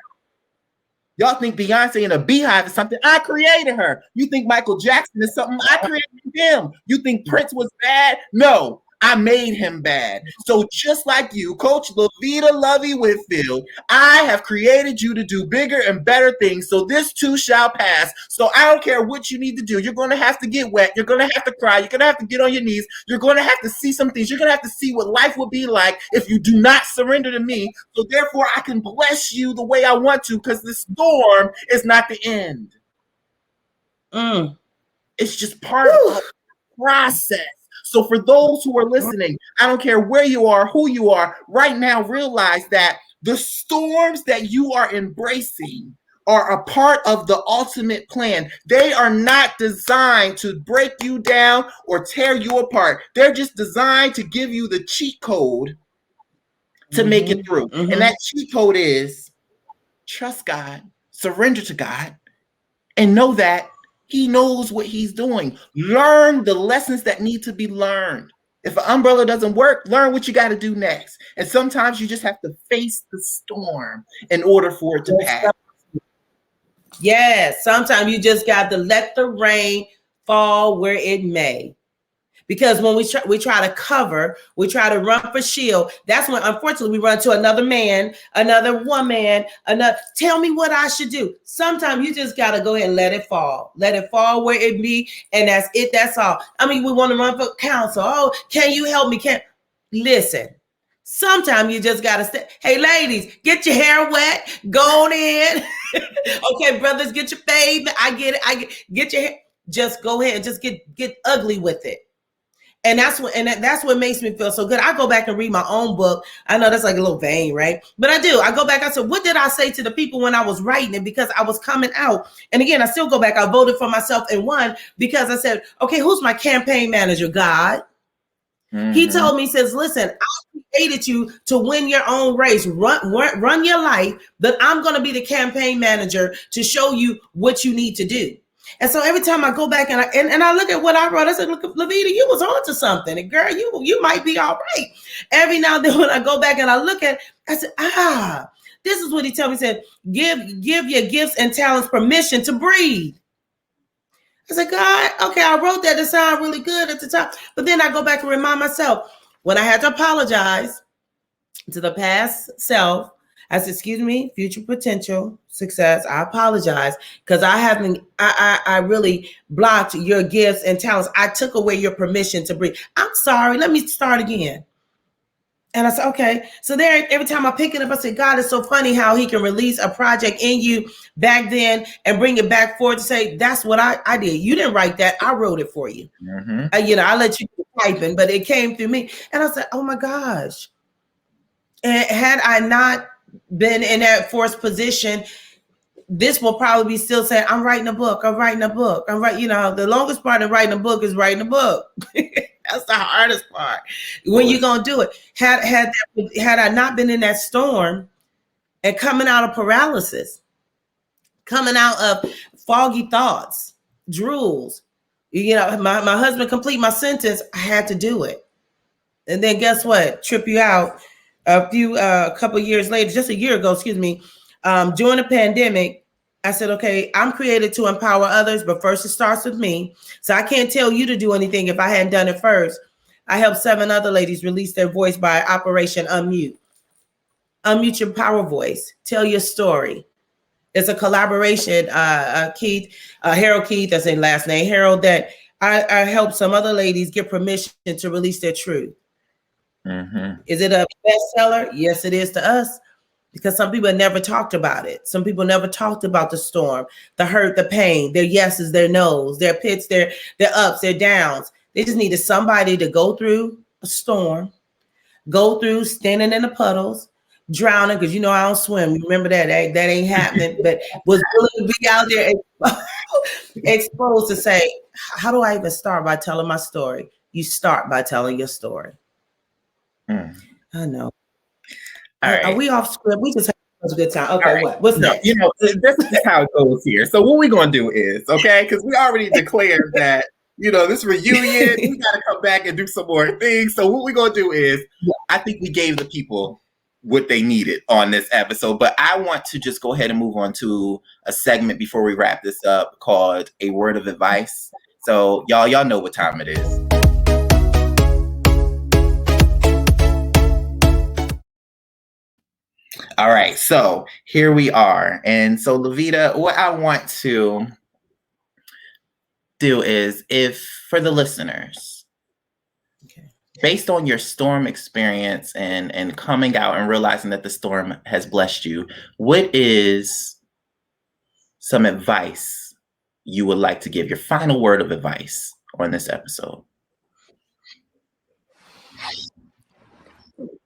Y'all think Beyonce in a beehive is something? I created her. You think Michael Jackson is something? I created him. You think Prince was bad? No, I made him bad. So just like you, Coach Laveda, Lovey, Whitfield, I have created you to do bigger and better things. So this too shall pass. So I don't care what you need to do. You're going to have to get wet. You're going to have to cry. You're going to have to get on your knees. You're going to have to see some things. You're going to have to see what life would be like if you do not surrender to me. So therefore, I can bless you the way I want to, because the storm is not the end. It's just part of the process. So for those who are listening, I don't care where you are, who you are, right now, realize that the storms that you are embracing are a part of the ultimate plan. They are not designed to break you down or tear you apart. They're just designed to give you the cheat code to make it through. And that cheat code is trust God, surrender to God, and know that He knows what He's doing. Learn the lessons that need to be learned. If an umbrella doesn't work, learn what you got to do next. And sometimes you just have to face the storm in order for it to pass. Yes, sometimes you just got to let the rain fall where it may. Because when we try to cover, we try to run for shield. That's when, unfortunately, we run to another man, another woman, tell me what I should do. Sometimes you just got to go ahead and let it fall. Let it fall where it be. And that's it. That's all. I mean, we want to run for counsel. Oh, can you help me? Listen. Sometimes you just got to say, hey, ladies, get your hair wet. Go on in. Okay, brothers, get your fade. I get it. Get your hair. Just go ahead and just get ugly with it. And that's what makes me feel so good. I go back and read my own book. I know that's like a little vain, right? But I do. I go back. I said, what did I say to the people when I was writing it? Because I was coming out. And again, I still go back. I voted for myself and won because I said, okay, who's my campaign manager? God. He told me, he says, listen, I created you to win your own race. Run your life, but I'm going to be the campaign manager to show you what you need to do. And so every time I go back and I look at what I wrote, I said, look, Laveda, you was on to something. And girl, you might be all right. Every now and then when I go back and I look at it, I said, this is what he told me. He said, give your gifts and talents permission to breathe. I said, God, okay, I wrote that to sound really good at the time. But then I go back and remind myself, when I had to apologize to the past self, I said, excuse me, future potential success. I apologize because I really blocked your gifts and talents. I took away your permission to breathe. I'm sorry. Let me start again. And I said, okay. So there, every time I pick it up, I said, God, it's so funny how He can release a project in you back then and bring it back forward to say, that's what I did. You didn't write that. I wrote it for you. I let you do typing, but it came through me. And I said, oh my gosh. And had I not been in that forced position, this will probably be still saying, I'm writing a book. I'm writing a book. The longest part of writing a book is writing a book. That's the hardest part. When you're going to do it. Had I not been in that storm and coming out of paralysis, coming out of foggy thoughts, drools, my husband complete my sentence, I had to do it. And then guess what? Trip you out. A couple of years later, just a year ago, during the pandemic, I said, okay, I'm created to empower others, but first it starts with me. So I can't tell you to do anything if I hadn't done it first. I helped 7 other ladies release their voice by Operation Unmute. Unmute your power voice. Tell your story. It's a collaboration, Harold Keith, that's his last name, Harold, that I helped some other ladies get permission to release their truth. Is it a bestseller? Yes, it is to us, because some people never talked about it. Some people never talked about the storm, the hurt, the pain, their yeses, their nos, their pits, their ups, their downs. They just needed somebody to go through a storm, go through standing in the puddles, drowning, because I don't swim. You remember that ain't happening, but was willing to be out there exposed to say, how do I even start by telling my story? You start by telling your story. I know. All right. Are we off script? We just had such a good time. Okay, right. What's next? This is how it goes here. So what we're going to do is, okay, because we already declared that this reunion, we got to come back and do some more things. So what we're going to do is, I think we gave the people what they needed on this episode, but I want to just go ahead and move on to a segment before we wrap this up called A Word of Advice. So y'all know what time it is. All right, so here we are. And so, Laveda, what I want to do is, if for the listeners, based on your storm experience and coming out and realizing that the storm has blessed you, what is some advice you would like to give, your final word of advice on this episode?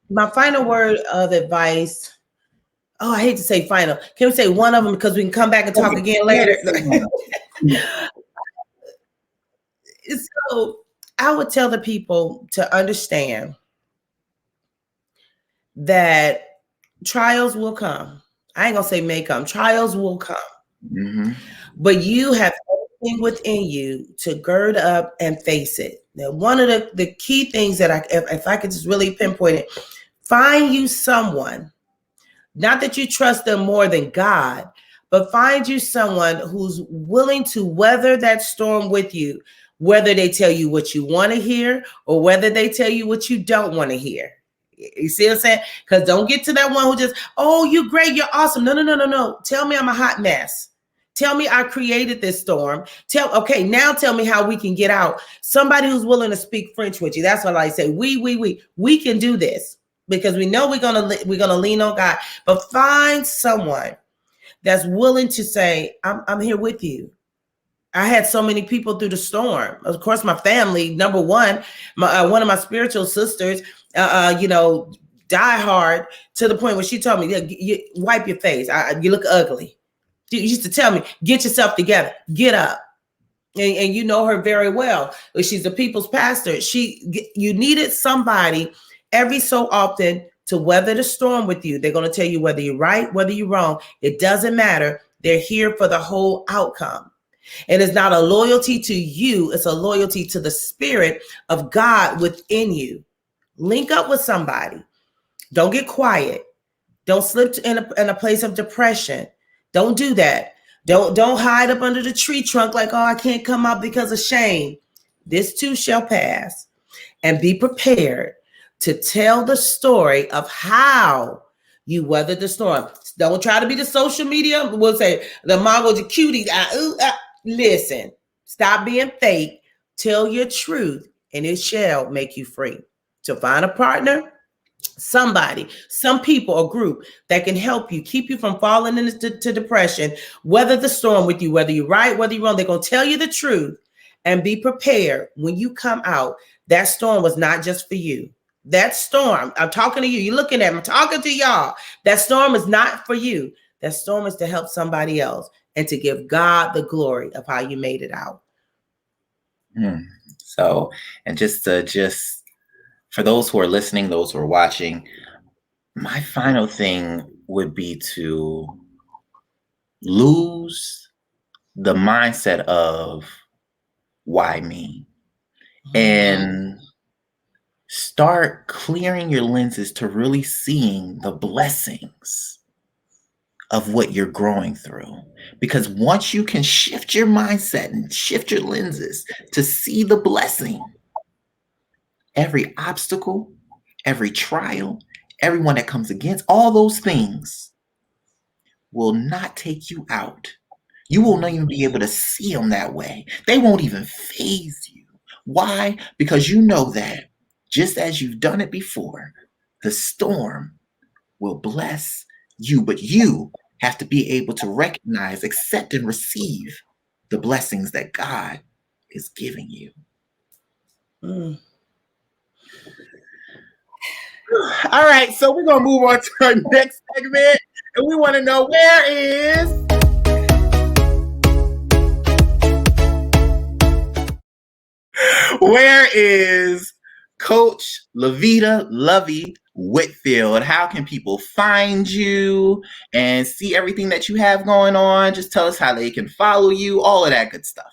My final word of advice. Oh, I hate to say final. Can we say one of them because we can come back and talk again later? So I would tell the people to understand that trials will come. I ain't gonna say may come. Trials will come. Mm-hmm. But you have everything within you to gird up and face it. Now, one of the key things that if I could just really pinpoint it, find you someone, not that you trust them more than God, but find you someone who's willing to weather that storm with you, whether they tell you what you want to hear or whether they tell you what you don't want to hear. You see what I'm saying? Because don't get to that one who just, oh, you're great, you're awesome. No. Tell me I'm a hot mess. Tell me I created this storm. Now tell me how we can get out. Somebody who's willing to speak French with you. That's what I say. We can do this because we know we're gonna lean on God. But find someone that's willing to say, I'm here with you. I had so many people through the storm. Of course, my family, number one, one of my spiritual sisters, die hard to the point where she told me, you wipe your face. You look ugly. She used to tell me, get yourself together, get up. And you know her very well. She's a people's pastor. You needed somebody every so often to weather the storm with you. They're going to tell you whether you're right, whether you're wrong. It doesn't matter. They're here for the whole outcome. And it's not a loyalty to you. It's a loyalty to the spirit of God within you. Link up with somebody. Don't get quiet. Don't slip in a place of depression. Don't do that. Don't hide up under the tree trunk like, oh, I can't come out because of shame. This too shall pass. And be prepared to tell the story of how you weathered the storm. Don't try to be the social media. We'll say the mom was a cutie. Listen, stop being fake. Tell your truth, and it shall make you free. So find a partner, somebody, some people, a group that can help you, keep you from falling into depression, weather the storm with you, whether you're right, whether you're wrong. They're going to tell you the truth, and be prepared when you come out. That storm was not just for you. That storm, I'm talking to you. You're looking at me, I'm talking to y'all. That storm is not for you. That storm is to help somebody else and to give God the glory of how you made it out. So, and just for those who are listening, those who are watching, my final thing would be to lose the mindset of why me, and start clearing your lenses to really seeing the blessings of what you're growing through. Because once you can shift your mindset and shift your lenses to see the blessing, every obstacle, every trial, everyone that comes against, all those things will not take you out. You will not even be able to see them that way. They won't even faze you. Why? Because you know that just as you've done it before, the storm will bless you, but you have to be able to recognize, accept, and receive the blessings that God is giving you. All right, so we're going to move on to our next segment, and we want to know where is Coach Laveda Lovey Whitfield? How can people find you and see everything that you have going on? Just tell us how they can follow you, all of that good stuff.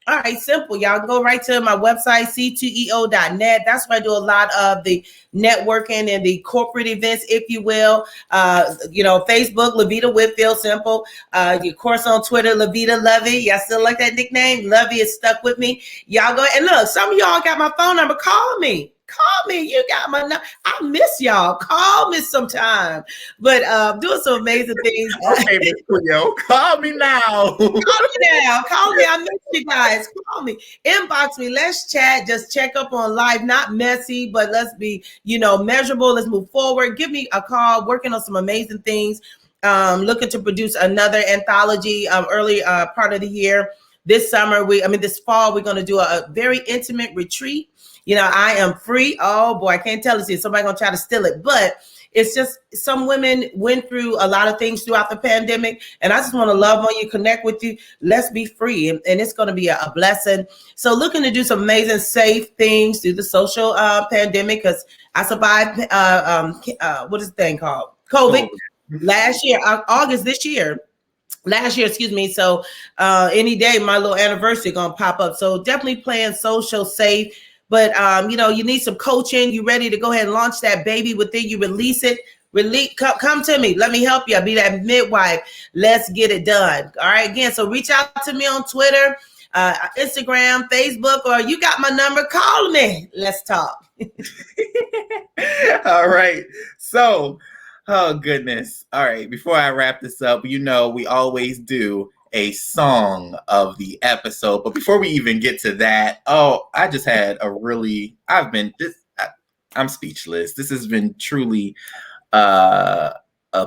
All right, simple. Y'all go right to my website, c2eo.net. That's where I do a lot of the networking and the corporate events, if you will. Facebook, Laveda Whitfield, simple. Of course, on Twitter, Laveda Lovey. Y'all still like that nickname? Lovey is stuck with me. Y'all go, and look, some of y'all got my phone number. Call me. Call me. You got my number. I miss y'all. Call me sometime. But doing some amazing things. Okay, Miss Cleo, call me now. Call me now. Call me. I miss you guys. Call me. Inbox me. Let's chat. Just check up on life. Not messy, but let's be, measurable. Let's move forward. Give me a call. Working on some amazing things. Looking to produce another anthology early part of the year. This fall, we're going to do a very intimate retreat. I am free. Oh boy, I can't tell you. Somebody going to try to steal it, but it's just some women went through a lot of things throughout the pandemic, and I just want to love on you, connect with you. Let's be free, and it's going to be a blessing. So looking to do some amazing, safe things through the social pandemic, because I survived, what is the thing called? COVID. Last year, August this year. Last year, excuse me. So any day, my little anniversary going to pop up. So definitely playing social safe. But, you need some coaching. You ready to go ahead and launch that baby within you, release it. Come to me. Let me help you. I'll be that midwife. Let's get it done. All right. Again, so reach out to me on Twitter, Instagram, Facebook, or you got my number. Call me. Let's talk. All right. So, oh, goodness. All right. Before I wrap this up, we always do a song of the episode. But before we even get to that, I just had I'm speechless. This has been truly a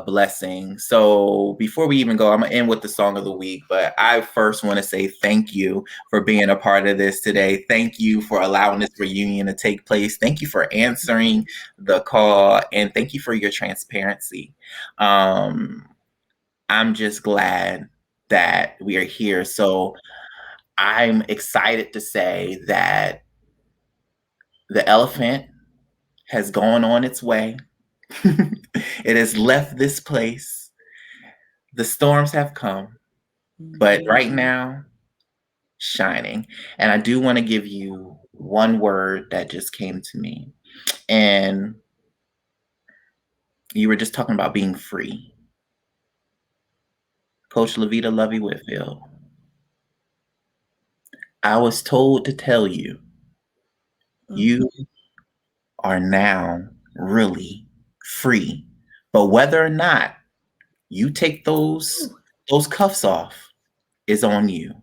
blessing. So before we even go, I'm going to end with the song of the week. But I first want to say thank you for being a part of this today. Thank you for allowing this reunion to take place. Thank you for answering the call. And thank you for your transparency. I'm just glad that we are here. So I'm excited to say that the elephant has gone on its way. It has left this place. The storms have come, but right now, shining. And I do want to give you one word that just came to me. And you were just talking about being free. Coach Laveda, Lovey, Whitfield. I was told to tell you, you are now really free. But whether or not you take those cuffs off is on you.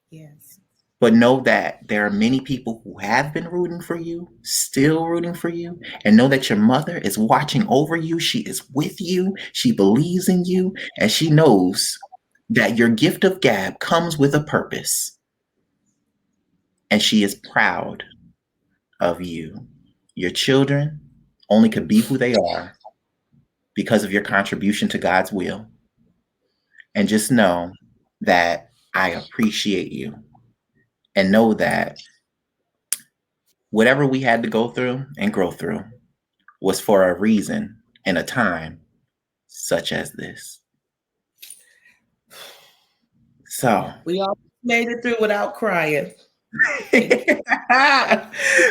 Yes. But know that there are many people who have been rooting for you, still rooting for you, and know that your mother is watching over you. She is with you. She believes in you, and she knows that your gift of gab comes with a purpose. And she is proud of you. Your children only could be who they are because of your contribution to God's will. And just know that I appreciate you. And know that whatever we had to go through and grow through was for a reason in a time such as this. So we all made it through without crying.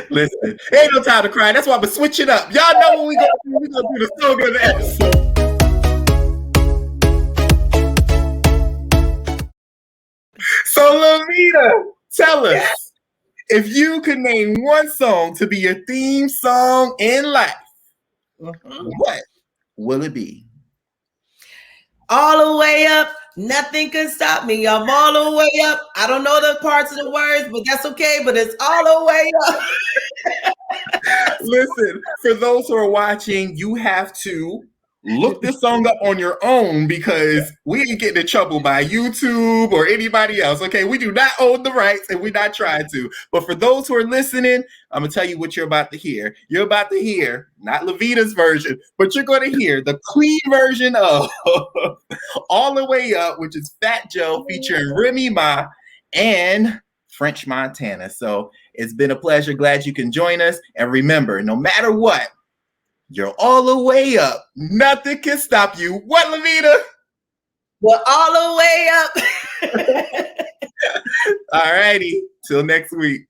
Listen, ain't no time to cry. That's why I'm gonna switch it up. Y'all know what we gonna do. We're gonna do the song of the episode. So, Laveda, tell us, if you could name one song to be your theme song in life, what will it be? All the way up, nothing can stop me. I'm all the way up. I don't know the parts of the words, but that's okay. But it's all the way up. Listen, for those who are watching, you have to look this song up on your own because we ain't getting in trouble by YouTube or anybody else. Okay, we do not own the rights and we're not trying to. But for those who are listening, I'm gonna tell you what you're about to hear. You're about to hear not Laveda's version, but you're going to hear the clean version of All the Way Up, which is Fat Joe featuring Remy Ma and French Montana. So it's been a pleasure. Glad you can join us. And remember, no matter what, you're all the way up. Nothing can stop you. What, Laveda? We're all the way up. All righty. Till next week.